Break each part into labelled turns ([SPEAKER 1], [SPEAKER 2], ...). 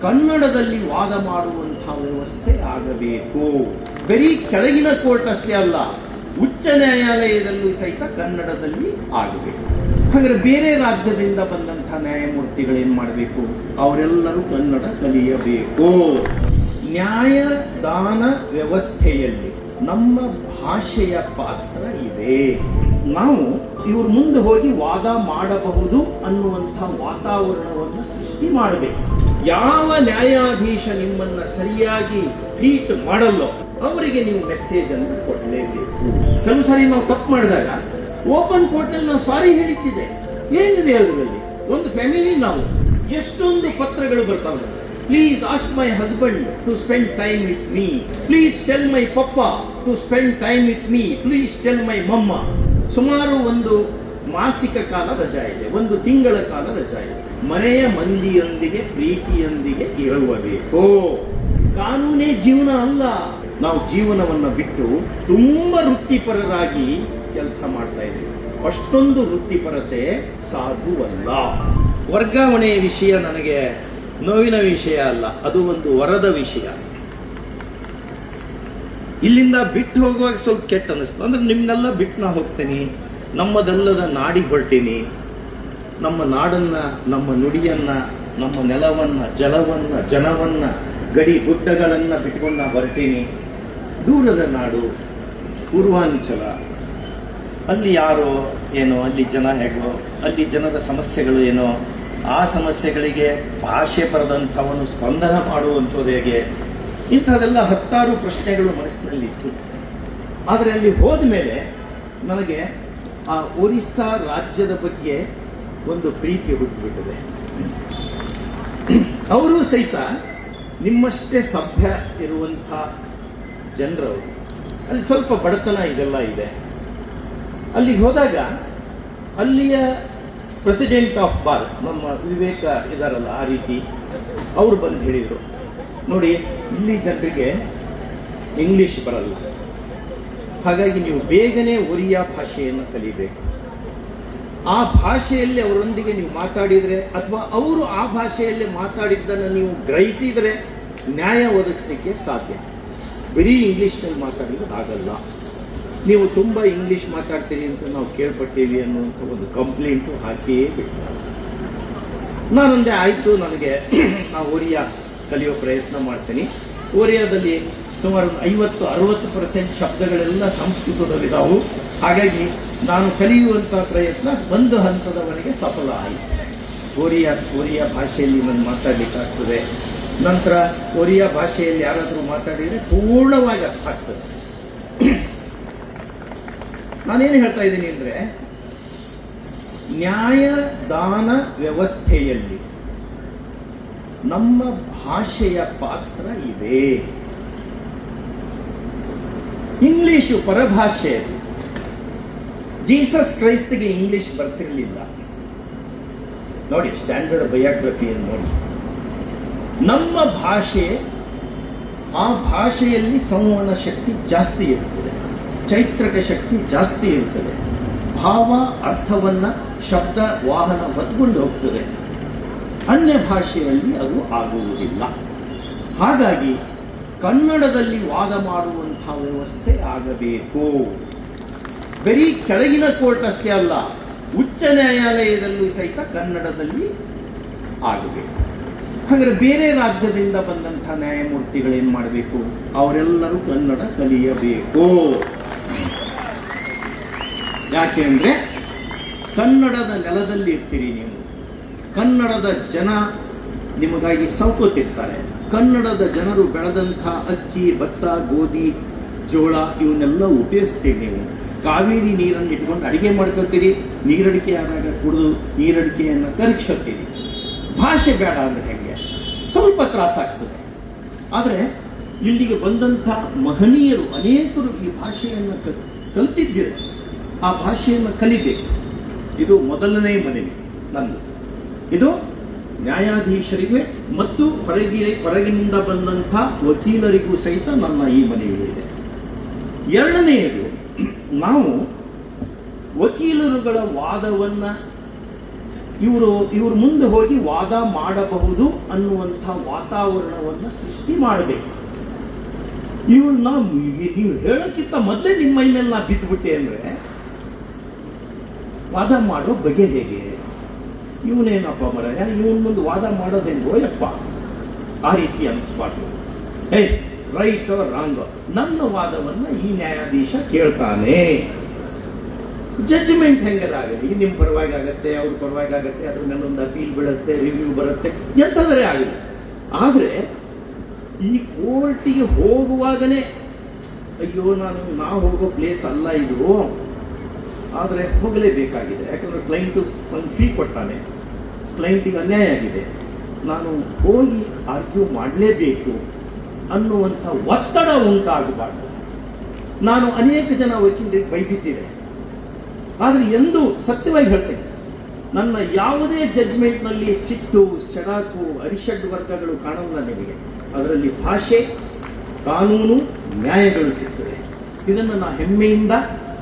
[SPEAKER 1] ಕನ್ನಡದಲ್ಲಿ ವಾದ ಮಾಡುವಂತಹ ವ್ಯವಸ್ಥೆ ಆಗಬೇಕು. ಬರೀ ಕೆಳಗಿನ ಕೋರ್ಟ್ ಅಷ್ಟೇ ಅಲ್ಲ, ಉಚ್ಚ ನ್ಯಾಯಾಲಯದಲ್ಲೂ ಸಹಿತ ಕನ್ನಡದಲ್ಲಿ ಆಗಬೇಕು. ಹಾಗಾದ್ರೆ ಬೇರೆ ರಾಜ್ಯದಿಂದ ಬಂದಂತಹ ನ್ಯಾಯಮೂರ್ತಿಗಳೇನು ಮಾಡಬೇಕು? ಅವರೆಲ್ಲರೂ ಕನ್ನಡ ಕಲಿಯಬೇಕು. ನ್ಯಾಯದಾನ ವ್ಯವಸ್ಥೆಯಲ್ಲಿ ನಮ್ಮ ಭಾಷೆಯ ಪಾತ್ರ ಇದೆ. ನಾವು ಇವ್ರ ಮುಂದೆ ಹೋಗಿ ವಾದ ಮಾಡಬಹುದು ಅನ್ನುವಂಥ ವಾತಾವರಣವನ್ನು ಸೃಷ್ಟಿ ಮಾಡಬೇಕು. ಯಾವ ನ್ಯಾಯಾಧೀಶ ನಿಮ್ಮನ್ನ ಸರಿಯಾಗಿ ಟ್ರೀಟ್ ಮಾಡಲ್ಲೋ ಅವರಿಗೆ ನೀವು ಮೆಸೇಜ್ ಅನ್ನು ಕೊಡಲೇಬೇಕು. ಕೆಲವು ಸಾರಿ ನಾವು ತಪ್ಪು ಮಾಡಿದಾಗ ಓಪನ್ ಕೋರ್ಟಲ್ಲಿ ನಾವು ಸಾರಿ ಹೇಳಿದ್ದಿದೆ. ಏನಿದೆ ಅದರಲ್ಲಿ? ಒಂದು ಫ್ಯಾಮಿಲಿ ನಾವು ಎಷ್ಟೊಂದು ಪತ್ರಗಳು ಬರ್ತಾವೆ. Please ask my husband to spend time with me. Please tell my papa to spend time with me. Please tell my mamma. ಸುಮಾರು ಒಂದು ಮಾಸಿಕ ಕಾಲ ರಜಾ ಇದೆ, ಒಂದು ತಿಂಗಳ ಕಾಲ ರಜಾ ಇದೆ. ಮನೆಯ ಮಂದಿಯೊಂದಿಗೆ ಪ್ರೀತಿಯೊಂದಿಗೆ ಇರಬೇಕು. ಕಾನೂನೇ ಜೀವನ ಅಲ್ಲ. ನಾವು ಜೀವನವನ್ನು ಬಿಟ್ಟು ತುಂಬಾ ವೃತ್ತಿಪರರಾಗಿ ಕೆಲಸ ಮಾಡ್ತಾ ಇದ್ದೀವಿ. ಅಷ್ಟೊಂದು ವೃತ್ತಿಪರತೆ ಸಾಧುವಲ್ಲ. ವರ್ಗಾವಣೆಯ ವಿಷಯ ನನಗೆ ನೋವಿನ ವಿಷಯ ಅಲ್ಲ, ಅದು ಒಂದು ವರದ ವಿಷಯ. ಇಲ್ಲಿಂದ ಬಿಟ್ಟು ಹೋಗುವಾಗ ಸ್ವಲ್ಪ ಕೆಟ್ಟ ಅನ್ನಿಸ್ತು. ಅಂದ್ರೆ ನಿಮ್ನೆಲ್ಲ ಬಿಟ್ಟು ನಾ ಹೋಗ್ತೀನಿ, ನಮ್ಮದೆಲ್ಲದ ನಾಡಿಗೆ ಹೊರಟೀನಿ. ನಮ್ಮ ನಾಡನ್ನ, ನಮ್ಮ ನುಡಿಯನ್ನ, ನಮ್ಮ ನೆಲವನ್ನ, ಜಲವನ್ನ, ಜನವನ್ನ, ಗಡಿ ಗುಡ್ಡಗಳನ್ನ ಬಿಟ್ಕೊಂಡು ನಾ ಹೊರಟೀನಿ. ದೂರದ ನಾಡು, ಪೂರ್ವಾಂಚಲ, ಅಲ್ಲಿ ಯಾರೋ ಏನೋ, ಅಲ್ಲಿ ಜನ ಹೇಗೋ, ಅಲ್ಲಿ ಜನರ ಸಮಸ್ಯೆಗಳು ಏನೋ, ಆ ಸಮಸ್ಯೆಗಳಿಗೆ ಭಾಷೆ ಬರೆದಂಥವನು ಸ್ಪಂದನ ಮಾಡುವಂಥದ್ದು ಹೇಗೆ, ಇಂಥದ್ದೆಲ್ಲ ಹತ್ತಾರು ಪ್ರಶ್ನೆಗಳು ಮನಸ್ಸಿನಲ್ಲಿತ್ತು. ಆದರೆ ಅಲ್ಲಿ ಹೋದ ಮೇಲೆ ನನಗೆ ಆ ಒರಿಸ್ಸಾ ರಾಜ್ಯದ ಬಗ್ಗೆ ಒಂದು ಪ್ರೀತಿ ಹುಟ್ಟುಬಿಟ್ಟಿದೆ. ಅವರು ಸಹಿತ ನಿಮ್ಮಷ್ಟೇ ಸಭ್ಯ ಇರುವಂಥ ಜನರವರು. ಅಲ್ಲಿ ಸ್ವಲ್ಪ ಬಡತನ ಇದೆಲ್ಲ ಇದೆ. ಅಲ್ಲಿಗೆ ಹೋದಾಗ ಅಲ್ಲಿಯ ಪ್ರೆಸಿಡೆಂಟ್ ಆಫ್ ಭಾರತ್, ನಮ್ಮ ವಿವೇಕ ಇದಾರಲ್ಲ, ಆ ರೀತಿ ಅವರು ಬಂದು ಹೇಳಿದರು, ನೋಡಿ ಇಲ್ಲಿ ಜನರಿಗೆ ಇಂಗ್ಲಿಷ್ ಬರಲ್ಲ, ಹಾಗಾಗಿ ನೀವು ಬೇಗನೆ ಒರಿಯಾ ಭಾಷೆಯನ್ನು ಕಲಿಬೇಕು. ಆ ಭಾಷೆಯಲ್ಲಿ ಅವರೊಂದಿಗೆ ನೀವು ಮಾತಾಡಿದರೆ ಅಥವಾ ಅವರು ಆ ಭಾಷೆಯಲ್ಲಿ ಮಾತಾಡಿದ್ದನ್ನು ನೀವು ಗ್ರಹಿಸಿದರೆ ನ್ಯಾಯ ಒದಗಿಸಲಿಕ್ಕೆ ಸಾಧ್ಯ. ಬರೀ ಇಂಗ್ಲೀಷ್ನಲ್ಲಿ ಮಾತಾಡಿದ್ರೆ ಆಗಲ್ಲ. ನೀವು ತುಂಬ ಇಂಗ್ಲೀಷ್ ಮಾತಾಡ್ತೀರಿ ಅಂತ ನಾವು ಕೇಳ್ಪಟ್ಟೀವಿ ಅನ್ನುವಂಥ ಒಂದು ಕಂಪ್ಲೇಂಟು ಹಾಕಿಯೇ ಬಿಟ್ಟು ನಾನೊಂದೇ ಆಯಿತು, ನನಗೆ ನಾವು ಒರಿಯಾ ಕಲಿಯೋ ಪ್ರಯತ್ನ ಮಾಡ್ತೀನಿ. ಒರಿಯಾದಲ್ಲಿ ಸುಮಾರು 50-60% ಶಬ್ದಗಳೆಲ್ಲ ಸಂಸ್ಕೃತದಲ್ಲಿದ್ದಾವು. ಹಾಗಾಗಿ ನಾನು ಕಲಿಯುವಂಥ ಪ್ರಯತ್ನ ಒಂದು ಹಂತದವರೆಗೆ ಸಫಲ ಆಯಿತು. ಒರಿಯಾ ಭಾಷೆಯಲ್ಲಿ ನಾನು ಮಾತಾಡಲಿಕ್ಕಾಗ್ತದೆ. ನಂತರ ಒರಿಯಾ ಭಾಷೆಯಲ್ಲಿ ಯಾರಾದರೂ ಮಾತಾಡಿದರೆ ಪೂರ್ಣವಾಗಿ ಅರ್ಥ ಆಗ್ತದೆ. ನಾನೇನು ಹೇಳ್ತಾ ಇದ್ದೀನಿ ಅಂದರೆ, ನ್ಯಾಯದಾನ ವ್ಯವಸ್ಥೆಯಲ್ಲಿ ನಮ್ಮ ಭಾಷೆಯ ಪಾತ್ರ ಇದೆ. ಇಂಗ್ಲಿಷು ಪರಭಾಷೆ. ಜೀಸಸ್ ಕ್ರೈಸ್ಟ್ಗೆ ಇಂಗ್ಲಿಷ್ ಬರ್ತಿರಲಿಲ್ಲ. ನೋಡಿ, ಸ್ಟ್ಯಾಂಡರ್ಡ್ ಬಯೋಗ್ರಫಿಯನ್ನು ನೋಡಿ. ನಮ್ಮ ಭಾಷೆ, ಆ ಭಾಷೆಯಲ್ಲಿ ಸಂವಹನ ಶಕ್ತಿ ಜಾಸ್ತಿ ಇರ್ತದೆ, ಚೈತ್ರಕ ಶಕ್ತಿ ಜಾಸ್ತಿ ಇರ್ತದೆ, ಭಾವ ಅರ್ಥವನ್ನು ಶಬ್ದ ವಾಹನ ಹೊತ್ಕೊಂಡು ಹೋಗ್ತದೆ. ಅನ್ಯ ಭಾಷೆಯಲ್ಲಿ ಅದು ಆಗುವುದಿಲ್ಲ. ಹಾಗಾಗಿ ಕನ್ನಡದಲ್ಲಿ ವಾದ ಮಾಡುವಂಥ ವ್ಯವಸ್ಥೆ ಆಗಬೇಕು. ಬರೀ ಕೆಳಗಿನ ಕೋರ್ಟ್ ಅಷ್ಟೇ ಅಲ್ಲ, ಉಚ್ಚ ನ್ಯಾಯಾಲಯದಲ್ಲೂ ಸಹಿತ ಕನ್ನಡದಲ್ಲಿ ಆಗಬೇಕು. ಹಾಗಾದ್ರೆ ಬೇರೆ ರಾಜ್ಯದಿಂದ ಬಂದಂಥ ನ್ಯಾಯಮೂರ್ತಿಗಳೇನು ಮಾಡಬೇಕು? ಅವರೆಲ್ಲರೂ ಕನ್ನಡ ಕಲಿಯಬೇಕು. ಯಾಕೆ ಅಂದರೆ ಕನ್ನಡದ ನೆಲದಲ್ಲಿ ಇರ್ತೀರಿ ನೀವು. ಕನ್ನಡದ ಜನ ನಿಮಗಾಗಿ ಸೌಕೋತಿರ್ತಾರೆ. ಕನ್ನಡದ ಜನರು ಬೆಳೆದಂಥ ಅಕ್ಕಿ, ಭತ್ತ, ಗೋಧಿ, ಜೋಳ ಇವನ್ನೆಲ್ಲ ಉಪಯೋಗಿಸ್ತೀರಿ ನೀವು. ಕಾವೇರಿ ನೀರನ್ನು ಇಟ್ಕೊಂಡು ಅಡಿಗೆ ಮಾಡ್ಕೊಳ್ತೀರಿ. ನೀರಡಿಕೆ ಆದಾಗ ಕುಡಿದು ನೀರಡಿಕೆಯನ್ನು ಕರಗಿಸ್ತೀರಿ. ಭಾಷೆ ಬೇಡ ಅಂದರೆ ಹೆಂಗೆ? ಸ್ವಲ್ಪ ತ್ರಾಸಾಗ್ತದೆ. ಆದರೆ ಇಲ್ಲಿಗೆ ಬಂದಂಥ ಮಹನೀಯರು ಅನೇಕರು ಈ ಭಾಷೆಯನ್ನು ಕಲ್ತಿದ್ದೀರಿ. ಆ ಭಾಷೆಯನ್ನು ಕಲಿಬೇಕು. ಇದು ಮೊದಲನೇ ಮನವಿ ನಂದು. ಇದು ನ್ಯಾಯಾಧೀಶರಿಗೆ ಮತ್ತು ಹೊರಗಿನಿಂದ ಬಂದಂಥ ವಕೀಲರಿಗೂ ಸಹಿತ ನನ್ನ ಈ ಮನವಿ ಇದೆ. ಎರಡನೆಯದು, ನಾವು ವಕೀಲರುಗಳ ವಾದವನ್ನು ಇವರು ಮುಂದೆ ಹೋಗಿ ವಾದ ಮಾಡಬಹುದು ಅನ್ನುವಂಥ ವಾತಾವರಣವನ್ನು ಸೃಷ್ಟಿ ಮಾಡಬೇಕು. ಇವ್ರನ್ನ ನೀವು ಹೇಳೋಕ್ಕಿಂತ ಮೊದಲೇ ನಿಮ್ಮ ಮೈ ಮೇಲೆ ನಾ ಬಿದ್ದುಬಿಟ್ಟೆ ಅಂದ್ರೆ ವಾದ ಮಾಡೋ ಬಗೆ ಹೇಗೆ? ಇವನೇನಪ್ಪ ಮರಯ್ಯ, ಇವನ್ ಮುಂದೆ ವಾದ ಮಾಡೋದೇಂಗೋ ಯಪ್ಪ, ಆ ರೀತಿ ಅನಿಸ್ಬಾರ್ದು. ರೈಟ್ ರಾಂಗ್, ನನ್ನ ವಾದವನ್ನ ಈ ನ್ಯಾಯಾಧೀಶ ಕೇಳ್ತಾನೆ. ಜಡ್ಜ್ಮೆಂಟ್ ಹೆಂಗದಾಗಲಿ, ನಿಮ್ಮ ಪರವಾಗಿ ಆಗತ್ತೆ, ಅವ್ರ ಪರವಾಗಿ ಆಗತ್ತೆ, ಅದ್ರ ಮೇಲೊಂದು ಅಪೀಲ್ ಬೀಳುತ್ತೆ, ರಿವ್ಯೂ ಬರುತ್ತೆ, ಎಂತಂದ್ರೆ ಆಗಲಿ. ಆದ್ರೆ ಈ ಕೋರ್ಟಿಗೆ ಹೋಗುವಾಗನೇ ಅಯ್ಯೋ ನಾ ಹೋಗೋ ಪ್ಲೇಸ್ ಅಲ್ಲ ಇದು, ಆದರೆ ಹೋಗಲೇಬೇಕಾಗಿದೆ, ಯಾಕಂದ್ರೆ ಕ್ಲೈಂಟು ಒಂದು ಫೀ ಕೊಟ್ಟಾನೆ, ಕ್ಲೈಂಟಿಗೆ ಅನ್ಯಾಯ ಆಗಿದೆ, ನಾನು ಹೋಗಿ ಆರ್ಗ್ಯೂ ಮಾಡಲೇಬೇಕು ಅನ್ನುವಂಥ ಒತ್ತಡ ಉಂಟಾಗಬಾರ್ದು. ನಾನು ಅನೇಕ ಜನ ವಕೀಲರಿಗೆ ಬೈದಿದ್ದೇನೆ, ಆದರೆ ಎಂದು ಸತ್ಯವಾಗಿ ಹೇಳ್ತೇನೆ, ನನ್ನ ಯಾವುದೇ ಜಡ್ಜ್ಮೆಂಟ್ನಲ್ಲಿ ಸಿಟ್ಟು, ಚಡಾಕು, ಅರಿಷಡ್ ವರ್ಗಗಳು ಕಾಣಲ್ಲ ನಿಮಗೆ. ಅದರಲ್ಲಿ ಭಾಷೆ, ಕಾನೂನು, ನ್ಯಾಯಗಳು ಸಿಗ್ತದೆ. ಇದನ್ನು ನಾನು ಹೆಮ್ಮೆಯಿಂದ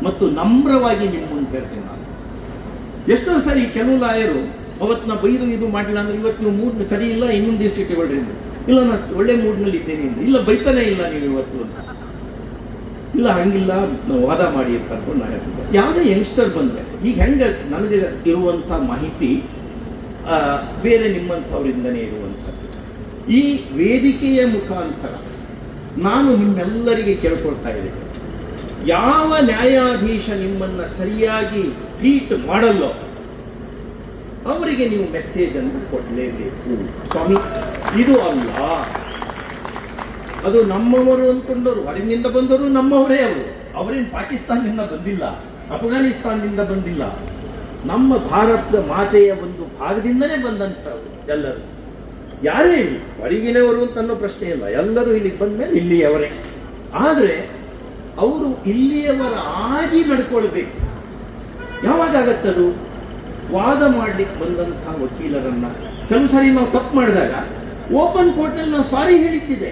[SPEAKER 1] ಮತ್ತು ನಮ್ರವಾಗಿ ನಿಮ್ಮ ಮುಂದೆ ಹೇಳ್ತೇನೆ. ನಾನು ಎಷ್ಟೋ ಸರಿ ಕೆಲವು ಲಾಯರು ಅವತ್ತು ನಾ ಬೈದು ಇದು ಮಾಡಿಲ್ಲ ಅಂದ್ರೆ ಇವತ್ತು ನೀವು ಮೂಡ್ ಸರಿ ಇಲ್ಲ, ಇನ್ನೊಂದು ದಿವಸ ಇಟ್ಟುಕೊಳ್ರಿ, ಇಲ್ಲ ನಾನು ಒಳ್ಳೆ ಮೂಡ್ನಲ್ಲಿ ಇದ್ದೇನೆ, ಇಲ್ಲ ಬೈತಾನೆ ಇಲ್ಲ ನೀವು ಇವತ್ತು ಅಂತ, ಇಲ್ಲ ಹಂಗಿಲ್ಲ ನಾವು ವಾದ ಮಾಡಿ ಅಂತ ಕರ್ಕೊಂಡು ನಾ ಹೇಳ್ತಿದ್ದೆ. ಯಾವುದೇ ಯಂಗ್ಸ್ಟರ್ ಬಂದರೆ ಈಗ ಹೆಂಗೆ ನನಗೆ ಇರುವಂಥ ಮಾಹಿತಿ ಬೇರೆ ನಿಮ್ಮಂಥವರಿಂದನೇ ಇರುವಂಥದ್ದು. ಈ ವೇದಿಕೆಯ ಮುಖಾಂತರ ನಾನು ನಿಮ್ಮೆಲ್ಲರಿಗೆ ಕೇಳ್ಕೊಳ್ತಾ ಇದ್ದೇನೆ, ಯಾವ ನ್ಯಾಯಾಧೀಶ ನಿಮ್ಮನ್ನ ಸರಿಯಾಗಿ ಟ್ರೀಟ್ ಮಾಡಲ್ಲೋ ಅವರಿಗೆ ನೀವು ಮೆಸೇಜ್ ಅನ್ನು ಕೊಡಲೇಬೇಕು. ಸ್ವಾಮಿ ಇದು ಅಲ್ಲ, ಅದು ನಮ್ಮವರು ಅಂದ್ಕೊಂಡವರು, ಹೊರಗಿನಿಂದ ಬಂದವರು ನಮ್ಮವರೇ, ಅವರೇನು ಪಾಕಿಸ್ತಾನದಿಂದ ಬಂದಿಲ್ಲ, ಅಫ್ಘಾನಿಸ್ತಾನದಿಂದ ಬಂದಿಲ್ಲ, ನಮ್ಮ ಭಾರತದ ಮಾತೆಯ ಒಂದು ಭಾಗದಿಂದನೇ ಬಂದಂಥವ್ರು ಎಲ್ಲರೂ. ಯಾರೇ ಇಲ್ಲಿ ಹೊರಗಿನವರು ಅಂತ ಅನ್ನೋ ಪ್ರಶ್ನೆ ಇಲ್ಲ, ಎಲ್ಲರೂ ಇಲ್ಲಿಗೆ ಬಂದ ಮೇಲೆ ಇಲ್ಲಿಯವರೇ. ಆದರೆ ಅವರು ಇಲ್ಲಿಯವರ ಆಗಿ ನಡ್ಕೊಳ್ಬೇಕು. ಯಾವಾಗ ಆಗತ್ತದು? ವಾದ ಮಾಡ್ಲಿಕ್ಕೆ ಬಂದಂಥ ವಕೀಲರನ್ನ ಕೆಲವು ಸಾರಿ ನಾವು ತಪ್ಪು ಮಾಡಿದಾಗ ಓಪನ್ ಕೋರ್ಟ್ನಲ್ಲಿ ನಾವು ಸಾರಿ ಹೇಳಿದ್ದಿದೆ,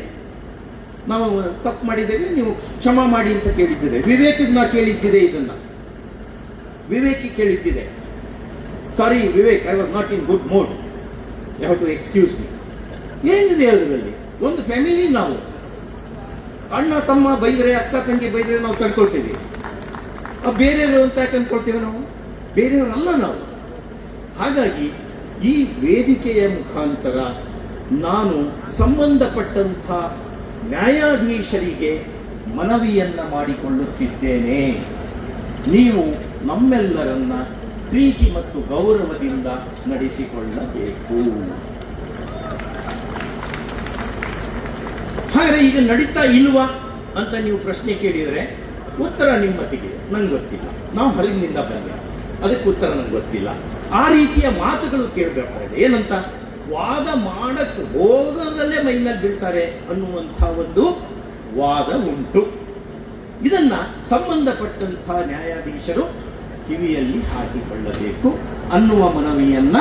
[SPEAKER 1] ನಾವು ತಪ್ಪು ಮಾಡಿದ್ದೇವೆ, ನೀವು ಕ್ಷಮಾ ಮಾಡಿ ಅಂತ ಕೇಳಿದ್ದಿದೆ. ವಿವೇಕಿಗೆ ನಾ ಕೇಳಿದ್ದಿದೆ, ಇದನ್ನ ವಿವೇಕಿ ಕೇಳಿದ್ದಿದೆ, sorry Vivek, I was not in good mood, you have to excuse me. ಏನಿದೆ ಅದರಲ್ಲಿ? ಒಂದು ಫ್ಯಾಮಿಲಿ, ನಾವು ಅಣ್ಣ ತಮ್ಮ ಬೈದ್ರೆ, ಅಕ್ಕ ತಂಗಿ ಬೈದ್ರೆ ನಾವು ತಡ್ಕೊಳ್ತೀವಿ, ಬೇರೆಯವರು ಅಂತ ಯಾಕೆ ಅಂದ್ಕೊಳ್ತೀವಿ? ನಾವು ಬೇರೆಯವರಲ್ಲ ನಾವು. ಹಾಗಾಗಿ ಈ ವೇದಿಕೆಯ ಮುಖಾಂತರ ನಾನು ಸಂಬಂಧಪಟ್ಟಂಥ ನ್ಯಾಯಾಧೀಶರಿಗೆ ಮನವಿಯನ್ನ ಮಾಡಿಕೊಳ್ಳುತ್ತಿದ್ದೇನೆ, ನೀವು ನಮ್ಮೆಲ್ಲರನ್ನ ಪ್ರೀತಿ ಮತ್ತು ಗೌರವದಿಂದ ನಡೆಸಿಕೊಳ್ಳಬೇಕು. ಹಾಗಾದ್ರೆ ಈಗ ನಡೀತಾ ಇಲ್ವಾ ಅಂತ ನೀವು ಪ್ರಶ್ನೆ ಕೇಳಿದರೆ ಉತ್ತರ ನಿಮ್ಮತ್ತಿಗೆ, ನಂಗೆ ಗೊತ್ತಿಲ್ಲ, ನಾವು ಹೊರಗಿನಿಂದ ಬಂದೆ, ಅದಕ್ಕೆ ಉತ್ತರ ನಂಗೆ ಗೊತ್ತಿಲ್ಲ. ಆ ರೀತಿಯ ಮಾತುಗಳು ಕೇಳಬೇಕಾಗಿದೆ. ಏನಂತ? ವಾದ ಮಾಡಕ್ಕೆ ಹೋಗೋದಲ್ಲೇ ಮೈ ಮೇಲೆ ಬೀಳ್ತಾರೆ ಅನ್ನುವಂಥ ಒಂದು ವಾದ ಉಂಟು. ಇದನ್ನ ಸಂಬಂಧಪಟ್ಟಂಥ ನ್ಯಾಯಾಧೀಶರು ಕಿವಿಯಲ್ಲಿ ಹಾಕಿಕೊಳ್ಳಬೇಕು ಅನ್ನುವ ಮನವಿಯನ್ನ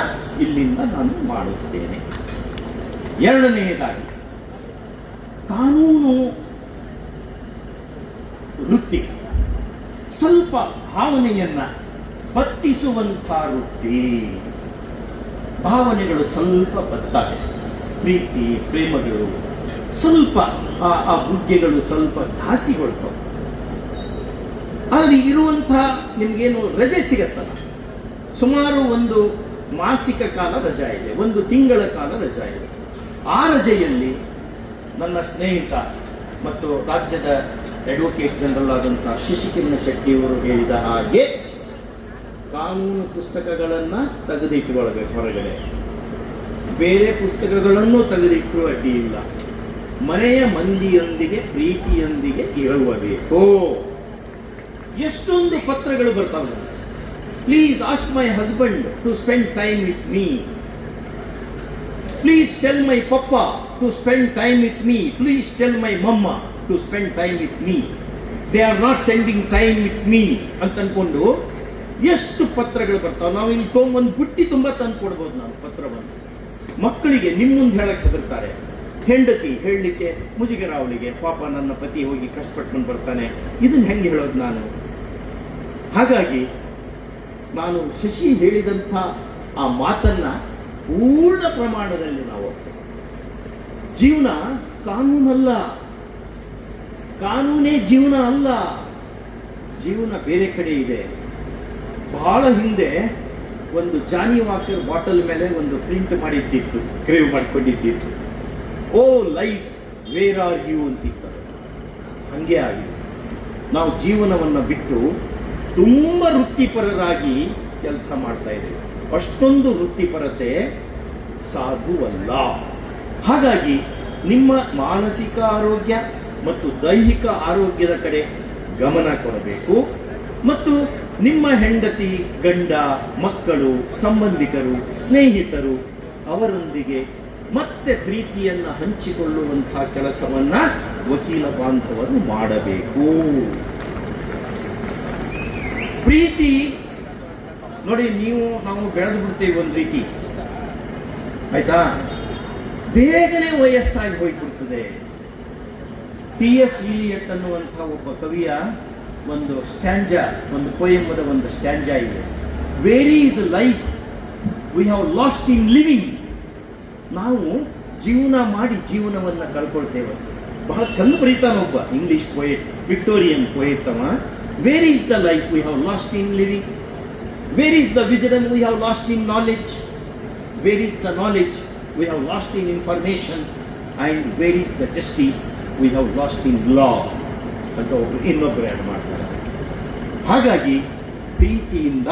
[SPEAKER 1] ಇಲ್ಲಿಂದ ನಾನು ಮಾಡುತ್ತೇನೆ. ಎರಡನೆಯದಾಗಿ, ಕಾನೂನು ವೃತ್ತಿ ಸ್ವಲ್ಪ ಭಾವನೆಯನ್ನ ಬತ್ತಿಸುವಂಥ ವೃತ್ತಿ. ಭಾವನೆಗಳು ಸ್ವಲ್ಪ ಬತ್ತಾರೆ, ಪ್ರೀತಿ ಪ್ರೇಮಗಳು ಸ್ವಲ್ಪ, ಆ ಬುಗ್ಗೆಗಳು ಸ್ವಲ್ಪ ಘಾಸಿಗೊಳ್ತವೆ. ಅಲ್ಲಿ ಇರುವಂಥ ನಿಮ್ಗೇನು ರಜೆ ಸಿಗತ್ತಲ್ಲ, ಸುಮಾರು ಒಂದು ಮಾಸಿಕ ಕಾಲ ರಜಾ ಇದೆ, ಒಂದು ತಿಂಗಳ ಕಾಲ ರಜಾ ಇದೆ. ಆ ರಜೆಯಲ್ಲಿ ನನ್ನ ಸ್ನೇಹಿತ ಮತ್ತು ರಾಜ್ಯದ ಅಡ್ವೊಕೇಟ್ ಜನರಲ್ ಆದಂಥ ಶಶಿಕಿರಣ ಶೆಟ್ಟಿಯವರು ಹೇಳಿದ ಹಾಗೆ ಕಾನೂನು ಪುಸ್ತಕಗಳನ್ನು ತೆಗೆದಿಟ್ಟುಕೊಳ್ಬೇಕು ಹೊರಗಡೆ, ಬೇರೆ ಪುಸ್ತಕಗಳನ್ನು ತೆಗೆದಿಟ್ಟುವ ಅಡ್ಡಿ ಇಲ್ಲ, ಮನೆಯ ಮಂದಿಯೊಂದಿಗೆ ಪ್ರೀತಿಯೊಂದಿಗೆ ಇರಬೇಕು. ಎಷ್ಟೊಂದು ಪತ್ರಗಳು ಬರ್ತಾವೆ, please ask my husband to spend time with me, please tell my papa to spend time with me, please tell my mama to spend time with me, they are not sending time with me ಅಂತ ಅನ್ಕೊಂಡು ಎಷ್ಟು ಪತ್ರಗಳು ಬರ್ತಾವೆ. ನಾವು ಇಲ್ಲಿ ಒಂದು ಬುಟ್ಟಿ ತುಂಬ ತಂದು ಕೊಡ್ಬೋದು ನಾವು ಪತ್ರವನ್ನು. ಮಕ್ಕಳಿಗೆ ನಿಮ್ಮ ಮುಂದೆ ಹೇಳಕ್ಕೆ ಹೆದರ್ತಾರೆ, ಹೆಂಡತಿ ಹೇಳಲಿಕ್ಕೆ ಮುಜುಗರ ಅವಳಿಗೆ, ಪಾಪ ನನ್ನ ಪತಿ ಹೋಗಿ ಕಷ್ಟಪಟ್ಕೊಂಡು ಬರ್ತಾನೆ, ಇದನ್ನ ಹೆಂಗೆ ಹೇಳೋದು ನಾನು? ಹಾಗಾಗಿ ನಾನು ಶಶಿ ಹೇಳಿದಂಥ ಆ ಮಾತನ್ನ ಪೂರ್ಣ ಪ್ರಮಾಣದಲ್ಲಿ ನಾವು ಒಪ್ತೇವೆ. ಜೀವನ ಕಾನೂನಲ್ಲ, ಕಾನೂನೇ ಜೀವನ ಅಲ್ಲ. ಜೀವನ ಬೇರೆ ಕಡೆ ಇದೆ. ಬಹಳ ಹಿಂದೆ ಒಂದು ಜಾನಿ ವಾಕರ್ ಬಾಟಲ್ ಮೇಲೆ ಒಂದು ಪ್ರಿಂಟ್ ಮಾಡಿದ್ದಿತ್ತು, ಕ್ರೇವ್ ಮಾಡ್ಕೊಂಡಿದ್ದಿತ್ತು, O life where are you ಅಂತಿರ್ತಾರೆ. ಹಂಗೆ ಆಗಿದೆ. ನಾವು ಜೀವನವನ್ನು ಬಿಟ್ಟು ತುಂಬ ವೃತ್ತಿಪರರಾಗಿ ಕೆಲಸ ಮಾಡ್ತಾ ಇದ್ದೇವೆ. ಅಷ್ಟೊಂದು ವೃತ್ತಿಪರತೆ ಸಾಧುವಲ್ಲ. ಹಾಗಾಗಿ ನಿಮ್ಮ ಮಾನಸಿಕ ಆರೋಗ್ಯ ಮತ್ತು ದೈಹಿಕ ಆರೋಗ್ಯದ ಕಡೆ ಗಮನ ಕೊಡಬೇಕು. ಮತ್ತು ನಿಮ್ಮ ಹೆಂಡತಿ, ಗಂಡ, ಮಕ್ಕಳು, ಸಂಬಂಧಿಕರು, ಸ್ನೇಹಿತರು ಅವರೊಂದಿಗೆ ಮತ್ತೆ ಪ್ರೀತಿಯನ್ನು ಹಂಚಿಕೊಳ್ಳುವಂತಹ ಕೆಲಸವನ್ನ ವಕೀಲ ಬಾಂಧವರು ಮಾಡಬೇಕು. ಪ್ರೀತಿ ನೋಡಿ, ನಾವು ಬೆಳೆದು ಬಿಡ್ತೇವೆ ಒಂದು ರೀತಿ, ಆಯ್ತಾ? ಬೇಗನೆ ವಯಸ್ಸಾಗಿ ಹೋಗ್ಬಿಡ್ತದೆ. ಟಿ.ಎಸ್. ಇಲಿಯಟ್ ಅನ್ನುವಂಥ ಒಬ್ಬ ಕವಿಯ ಒಂದು ಸ್ಟ್ಯಾಂಜಾ, ಒಂದು ಪೋಯಮದ ಒಂದು ಸ್ಟ್ಯಾಂಜಾ ಇದೆ. Where is life we have lost in living. ನಾವು ಜೀವನ ಮಾಡಿ ಜೀವನವನ್ನು ಕಳ್ಕೊಳ್ತೇವೆ. ಬಹಳ ಚಂದ ಬರೀತಾನ ಒಬ್ಬ ಇಂಗ್ಲಿಷ್ ಪೋಯೆಟ್, ವಿಕ್ಟೋರಿಯನ್ ಪೋಯೆಟ್ ಅವ. Where is the life we have lost in living? Where is the wisdom we have lost in knowledge? Where is the knowledge we have lost in information? And where is the justice we have lost in law ಅಂತ ಒಬ್ರು ಇನ್ನೊಬ್ರು add ಮಾಡ್ತಾರೆ. ಹಾಗಾಗಿ ಪ್ರೀತಿಯಿಂದ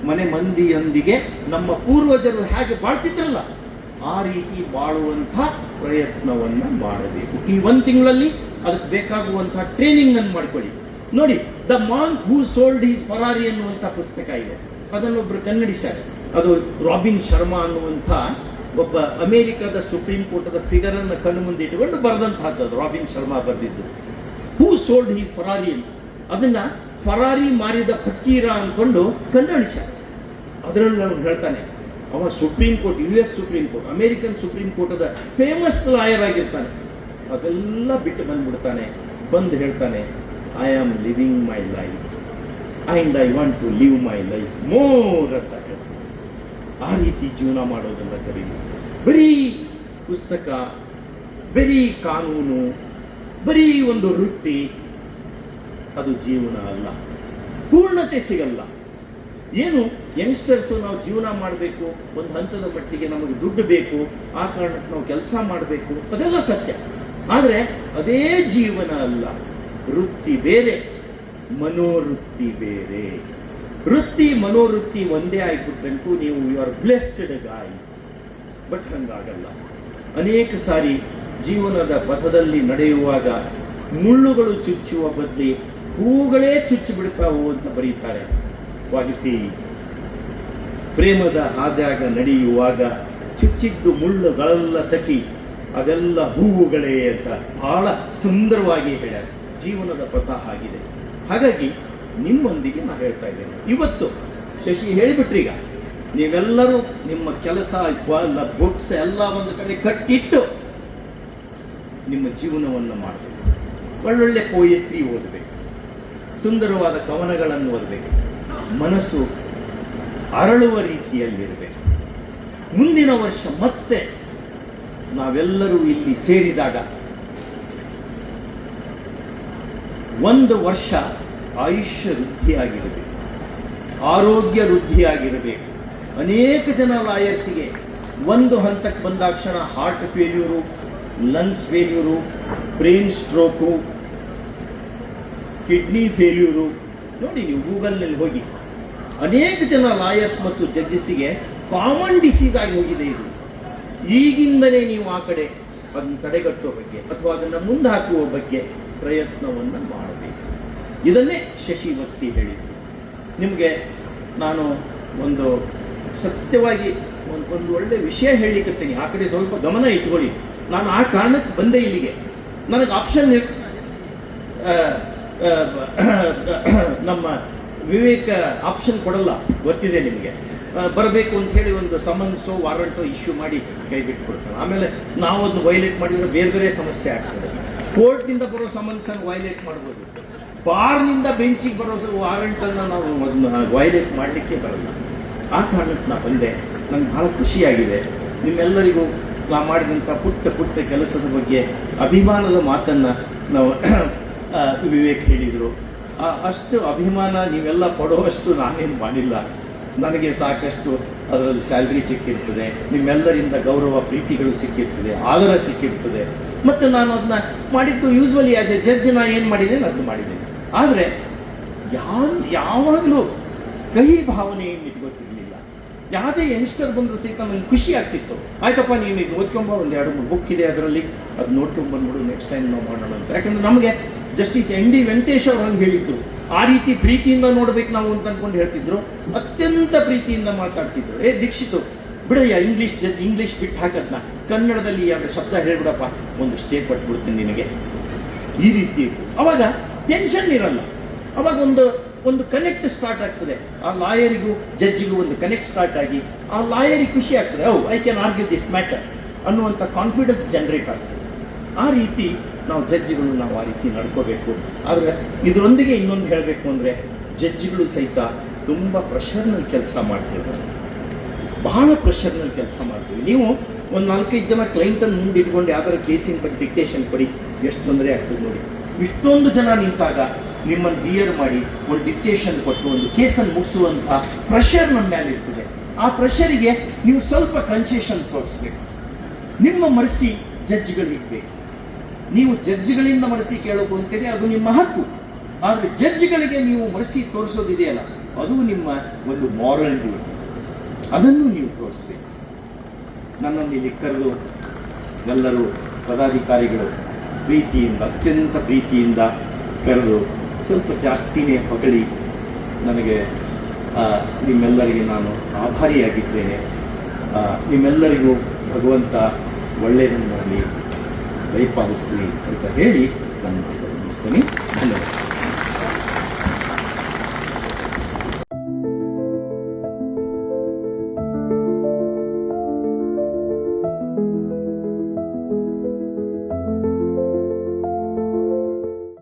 [SPEAKER 1] ಮನೆ ಮಂದಿಯೊಂದಿಗೆ ನಮ್ಮ ಪೂರ್ವಜರು ಹೇಗೆ ಬಾಳ್ತಿದ್ರಲ್ಲ ಆ ರೀತಿ ಬಾಳುವಂಥ ಪ್ರಯತ್ನವನ್ನು ಮಾಡಬೇಕು. ಈ ಒಂದು ತಿಂಗಳಲ್ಲಿ ಅದಕ್ಕೆ ಬೇಕಾಗುವಂತಹ ಟ್ರೈನಿಂಗ್ ಅನ್ನು ಮಾಡ್ಕೊಳ್ಳಿ. ನೋಡಿ, the monk who sold his Ferrari ಅನ್ನುವಂಥ ಪುಸ್ತಕ ಇದೆ, ಅದನ್ನೊಬ್ರು ಕನ್ನಡಿಸ್ತಾರೆ. ಅದು ರಾಬಿನ್ ಶರ್ಮಾ ಅನ್ನುವಂಥ ಒಬ್ಬ ಅಮೆರಿಕದ ಸುಪ್ರೀಂ ಕೋರ್ಟದ ಫಿಗರ್ ಅನ್ನು ಕಣ್ಣು ಮುಂದೆ ಇಟ್ಟುಕೊಂಡು ಬರೆದಂತಹದ್ದು. ರಾಬಿನ್ ಶರ್ಮಾ ಬರೆದಿದ್ದು ಹೂ ಸೋಲ್ಡ್ ಹೀಸ್ ಫರಾರಿ ಅಂತ. ಅದನ್ನ ಫರಾರಿ ಮಾರಿದ ಫಕೀರ ಅಂದ್ಕೊಂಡು ಕನ್ನಡಿಸ್ಯಾರ. ಅದರಲ್ಲಿ ನಾವು ಹೇಳ್ತಾನೆ, ಅವ supreme court, US supreme court, American supreme ಕೋರ್ಟದ ಫೇಮಸ್ ಲಾಯರ್ ಆಗಿರ್ತಾನೆ. ಅದೆಲ್ಲ ಬಿಟ್ಟು ಬಂದ್ಬಿಡ್ತಾನೆ. ಬಂದು ಹೇಳ್ತಾನೆ, I am living my life and I want to live my life more ಅಂತ ಹೇಳ್ತಾನೆ. ಆ ರೀತಿ ಜೀವನ ಮಾಡೋದನ್ನ ಕರೀಲಿ. ಬರೀ ಪುಸ್ತಕ, ಬರೀ ಕಾನೂನು, ಬರೀ ಒಂದು ವೃತ್ತಿ, ಅದು ಜೀವನ ಅಲ್ಲ. ಪೂರ್ಣತೆ ಸಿಗಲ್ಲ. ಏನು ಯಂಗ್ಸ್ಟರ್ಸು ನಾವು ಜೀವನ ಮಾಡಬೇಕು, ಒಂದು ಹಂತದ ಮಟ್ಟಿಗೆ ನಮಗೆ ದುಡ್ಡು ಬೇಕು, ಆ ಕಾರಣಕ್ಕೆ ನಾವು ಕೆಲಸ ಮಾಡಬೇಕು, ಅದೆಲ್ಲ ಸತ್ಯ. ಆದರೆ ಅದೇ ಜೀವನ ಅಲ್ಲ. ವೃತ್ತಿ ಬೇರೆ, ಮನೋವೃತ್ತಿ ಬೇರೆ. ವೃತ್ತಿ ಮನೋವೃತ್ತಿ ಒಂದೇ ಆಗಿಬಿಟ್ರಂತೂ ನೀವು you are blessed guys. But ಹಂಗಾಗಲ್ಲ. ಅನೇಕ ಸಾರಿ ಜೀವನದ ಪಥದಲ್ಲಿ ನಡೆಯುವಾಗ ಮುಳ್ಳುಗಳು ಚುಚ್ಚುವ ಬದಲಿ ಹೂಗಳೇ ಚುಚ್ಚಿ ಬಿಡ್ತಾವು ಅಂತ ಬರೀತಾರೆ ವಾಜಪೇಯಿ. ಪ್ರೇಮದ ಹಾದ್ಯಾಗ ನಡೆಯುವಾಗ ಚುಚ್ಚಿದ್ದು ಮುಳ್ಳುಗಳೆಲ್ಲ ಸಖಿ, ಅದೆಲ್ಲ ಹೂವುಗಳೇ ಅಂತ ಬಹಳ ಸುಂದರವಾಗಿ ಹೇಳ್ಯಾರ. ಜೀವನದ ಪಥ ಆಗಿದೆ. ಹಾಗಾಗಿ ನಿಮ್ಮೊಂದಿಗೆ ನಾ ಹೇಳ್ತಾ ಇದ್ದೇನೆ, ಇವತ್ತು ಶಶಿ ಹೇಳಿಬಿಟ್ರೀಗ, ನೀವೆಲ್ಲರೂ ನಿಮ್ಮ ಕೆಲಸ, ಬುಕ್ಸ್ ಎಲ್ಲ ಒಂದು ಕಡೆ ಕಟ್ಟಿಟ್ಟು ನಿಮ್ಮ ಜೀವನವನ್ನು ಮಾಡಬೇಕು. ಒಳ್ಳೊಳ್ಳೆ ಪೋಯೆಟ್ರಿ ಓದಬೇಕು, ಸುಂದರವಾದ ಕವನಗಳನ್ನು ಓದಬೇಕು, ಮನಸ್ಸು ಅರಳುವ ರೀತಿಯಲ್ಲಿರಬೇಕು. ಮುಂದಿನ ವರ್ಷ ಮತ್ತೆ ನಾವೆಲ್ಲರೂ ಇಲ್ಲಿ ಸೇರಿದಾಗ ಒಂದು ವರ್ಷ ಆಯುಷ್ಯ ವೃದ್ಧಿಯಾಗಿರಬೇಕು, ಆರೋಗ್ಯ ವೃದ್ಧಿಯಾಗಿರಬೇಕು. ಅನೇಕ ಜನ ಲಾಯರ್ಸಿಗೆ ಒಂದು ಹಂತಕ್ಕೆ ಬಂದಾಕ್ಷಣ heart failure, lungs failure, brain stroke, kidney failure. ನೋಡಿ, ನೀವು ಗೂಗಲ್ನಲ್ಲಿ ಹೋಗಿ, ಅನೇಕ ಜನ ಲಾಯರ್ಸ್ ಮತ್ತು ಜಡ್ಜಸ್ಸಿಗೆ ಕಾಮನ್ ಡಿಸೀಸ್ ಆಗಿ ಹೋಗಿದೆ ಇದು. ಈಗಿಂದಲೇ ನೀವು ಆ ಕಡೆ ಅದನ್ನು ತಡೆಗಟ್ಟುವ ಬಗ್ಗೆ ಅಥವಾ ಅದನ್ನು ಮುಂದೆ ಹಾಕುವ ಬಗ್ಗೆ ಪ್ರಯತ್ನವನ್ನು ಮಾಡಬೇಕು. ಇದನ್ನೇ ಶಶಿ ಒತ್ತಿ ಹೇಳಿದ್ರು. ನಿಮಗೆ ನಾನು ಒಂದು ಸತ್ಯವಾಗಿ ಒಂದು ಒಳ್ಳೆ ವಿಷಯ ಹೇಳಲಿಕ್ಕತ್ತೀನಿ, ಆ ಕಡೆ ಸ್ವಲ್ಪ ಗಮನ ಇಟ್ಕೊಳ್ಳಿ. ನಾನು ಆ ಕಾರಣಕ್ಕೆ ಬಂದೆ ಇಲ್ಲಿಗೆ. ನನಗೆ ಆಪ್ಷನ್ ನಮ್ಮ ವಿವೇಕ ಆಪ್ಷನ್ ಕೊಡಲ್ಲ, ಗೊತ್ತಿದೆ ನಿಮಗೆ. ಬರಬೇಕು ಅಂತ ಹೇಳಿ ಒಂದು ಸಮನ್ಸೋ ವಾರಂಟೋ ಇಶ್ಯೂ ಮಾಡಿ ಕೈ ಬಿಟ್ಕೊಡ್ತಾರೆ. ಆಮೇಲೆ ನಾವು ಅದನ್ನು ವೈಲೇಟ್ ಮಾಡಿದ್ರೆ ಬೇರೆ ಬೇರೆ ಸಮಸ್ಯೆ ಆಗ್ತದೆ. ಕೋರ್ಟ್ನಿಂದ ಬರೋ ಸಮನ್ಸನ್ನು ವೈಲೇಟ್ ಮಾಡ್ಬೋದು, ಬಾರ್ನಿಂದ ಬೆಂಚಿಗೆ ಬರೋ ವಾರಂಟನ್ನು ನಾವು ಅದನ್ನ ವೈಲೇಟ್ ಮಾಡಲಿಕ್ಕೆ ಬರಲ್ಲ. ಆ ಕಾರಣಕ್ಕೆ ನಾ ಬಂದೆ. ನಂಗೆ ಭಾಳ ಖುಷಿಯಾಗಿದೆ. ನಿಮ್ಮೆಲ್ಲರಿಗೂ ನಾ ಮಾಡಿದಂಥ ಪುಟ್ಟ ಪುಟ್ಟ ಕೆಲಸದ ಬಗ್ಗೆ ಅಭಿಮಾನದ ಮಾತನ್ನು ನಾವು ವಿವೇಕ್ ಹೇಳಿದರು. ಅಷ್ಟು ಅಭಿಮಾನ ನೀವೆಲ್ಲ ಪಡುವಷ್ಟು ನಾನೇನು ಮಾಡಿಲ್ಲ. ನನಗೆ ಸಾಕಷ್ಟು ಅದರಲ್ಲಿ ಸ್ಯಾಲ್ರಿ ಸಿಕ್ಕಿರ್ತದೆ, ನಿಮ್ಮೆಲ್ಲರಿಂದ ಗೌರವ ಪ್ರೀತಿಗಳು ಸಿಕ್ಕಿರ್ತದೆ, ಆದರ ಸಿಕ್ಕಿರ್ತದೆ. ಮತ್ತು ನಾನು ಅದನ್ನ ಮಾಡಿದ್ದು ಯೂಸ್ವಲಿ ಆಸ್ ಎ ಜಡ್ಜ್ ನಾನು ಏನು ಮಾಡಿದ್ದೇನೆ ಅದು ಮಾಡಿದ್ದೇನೆ. ಆದರೆ ಯಾವಾಗಲೂ ಕಹಿ ಭಾವನೆಯನ್ನು ಇಟ್ಕೊತಿರ್ಲಿಲ್ಲ. ಯಾವುದೇ ಯಂಗ್ಸ್ಟರ್ ಬಂದರೂ ಸಹಿತ ನನಗೆ ಖುಷಿ ಆಗ್ತಿತ್ತು. ಆಯ್ತಪ್ಪ ನೀವು ಈಗ ಓದ್ಕೊಂಬ, ಒಂದು 2-3 ಬುಕ್ ಇದೆ ಅದರಲ್ಲಿ, ಅದು ನೋಡ್ಕೊಂಡ್ಬಂದ್ಬಿಡು, ನೆಕ್ಸ್ಟ್ ಟೈಮ್ ನಾವು ಮಾಡೋಣ ಅಂತ. ಯಾಕಂದ್ರೆ ನಮಗೆ ಜಸ್ಟಿಸ್ ND ವೆಂಕಟೇಶ್ ಅವರು ಹಂಗೆ ಹೇಳಿದ್ರು, ಆ ರೀತಿ ಪ್ರೀತಿಯಿಂದ ನೋಡ್ಬೇಕು ನಾವು ಅಂತ ಅಂದ್ಕೊಂಡು ಹೇಳ್ತಿದ್ರು. ಅತ್ಯಂತ ಪ್ರೀತಿಯಿಂದ ಮಾತಾಡ್ತಿದ್ರು. ದೀಕ್ಷಿತು ಬಿಡಯ್ಯ, ಇಂಗ್ಲೀಷ್ ಬಿಟ್ಟು ಹಾಕದ್ನ ಕನ್ನಡದಲ್ಲಿ 2 ಶಬ್ದ ಹೇಳ್ಬಿಡಪ್ಪ, ಒಂದು ಸ್ಟೇ ಕೊಟ್ಬಿಡ್ತೀನಿ ನಿನಗೆ. ಈ ರೀತಿ ಅವಾಗ ಟೆನ್ಷನ್ ಇರಲ್ಲ. ಅವಾಗ ಒಂದು ಕನೆಕ್ಟ್ ಸ್ಟಾರ್ಟ್ ಆಗ್ತದೆ. ಆ ಲಾಯರಿಗೂ ಜಡ್ಜಿಗೂ ಒಂದು ಕನೆಕ್ಟ್ ಸ್ಟಾರ್ಟ್ ಆಗಿ ಆ ಲಾಯರಿಗೆ ಖುಷಿ ಆಗ್ತದೆ, I can argue this matter ಅನ್ನುವಂಥ ಕಾನ್ಫಿಡೆನ್ಸ್ ಜನರೇಟ್ ಆಗ್ತದೆ. ಆ ರೀತಿ ನಾವು ಜಡ್ಜಿಗಳು ನಾವು ಆ ರೀತಿ ನಡ್ಕೋಬೇಕು. ಆದರೆ ಇದರೊಂದಿಗೆ ಇನ್ನೊಂದು ಹೇಳಬೇಕು ಅಂದರೆ, ಜಡ್ಜಿಗಳು ಸಹಿತ ತುಂಬ ಪ್ರೆಷರ್ನಲ್ಲಿ ಕೆಲಸ ಮಾಡ್ತಿರ್ತಾರೆ. ಬಹಳ ಪ್ರೆಷರ್ನಲ್ಲಿ ಕೆಲಸ ಮಾಡ್ತೀವಿ. ನೀವು ಒಂದು 4-5 ಜನ ಕ್ಲೈಂಟನ್ನು ಮುಂದೆ ಇಟ್ಕೊಂಡು ಯಾವ್ದಾರು ಕೇಸಿನ ಬಗ್ಗೆ ಡಿಕ್ಟೇಷನ್ ಕೊಡಿ, ಎಷ್ಟು ತೊಂದರೆ ಆಗ್ತದೆ ನೋಡಿ. ಇಷ್ಟೊಂದು ಜನ ನಿಂತಾಗ ನಿಮ್ಮನ್ನು ಬಿಯರ್ ಮಾಡಿ ಒಂದು ಡಿಕ್ಟೇಷನ್ ಕೊಟ್ಟು ಒಂದು ಕೇಸನ್ನು ಮುಗಿಸುವಂಥ ಪ್ರೆಷರ್ ನಮ್ಮ ಮೇಲೆ ಇರ್ತದೆ. ಆ ಪ್ರೆಷರಿಗೆ ನೀವು ಸ್ವಲ್ಪ ಕನ್ಸೆಷನ್ ತೋರಿಸ್ಬೇಕು. ನಿಮ್ಮ ಮರ್ಸಿ ಜಡ್ಜ್ಗಳಿಗೆ ಬೇಕು. ನೀವು ಜಡ್ಜ್ಗಳಿಂದ ಮರ್ಸಿ ಕೇಳೋಕು ಅಂತೀರಿ, ಅದು ನಿಮ್ಮ ಹಕ್ಕು. ಆದರೆ ಜಡ್ಜ್ಗಳಿಗೆ ನೀವು ಮರ್ಸಿ ತೋರಿಸೋದಿದೆಯಲ್ಲ, ಅದು ನಿಮ್ಮ ಒಂದು ಮಾರಲ್ ಡ್ಯೂಟಿ. ಅದನ್ನು ನೀವು ತೋರಿಸ್ಬೇಕು. ನನ್ನನ್ನು ಇಲ್ಲಿ ಕರೆದು ಎಲ್ಲರೂ ಪದಾಧಿಕಾರಿಗಳು ಪ್ರೀತಿಯಿಂದ, ಅತ್ಯಂತ ಪ್ರೀತಿಯಿಂದ ಕರೆದು ಸ್ವಲ್ಪ ಜಾಸ್ತಿನೇ ಹೊಗಳಿ ನನಗೆ ನಿಮ್ಮೆಲ್ಲರಿಗೆ ನಾನು ಆಭಾರಿಯಾಗಿದ್ದೇನೆ. ನಿಮ್ಮೆಲ್ಲರಿಗೂ ಭಗವಂತ ಒಳ್ಳೆಯದನ್ನು ಮಾಡಲಿ, ದಯಪಾಲಿಸ್ತೀನಿ ಅಂತ ಹೇಳಿ ನನ್ನ ಮಾತನ್ನು ಮುಗಿಸ್ತೀನಿ.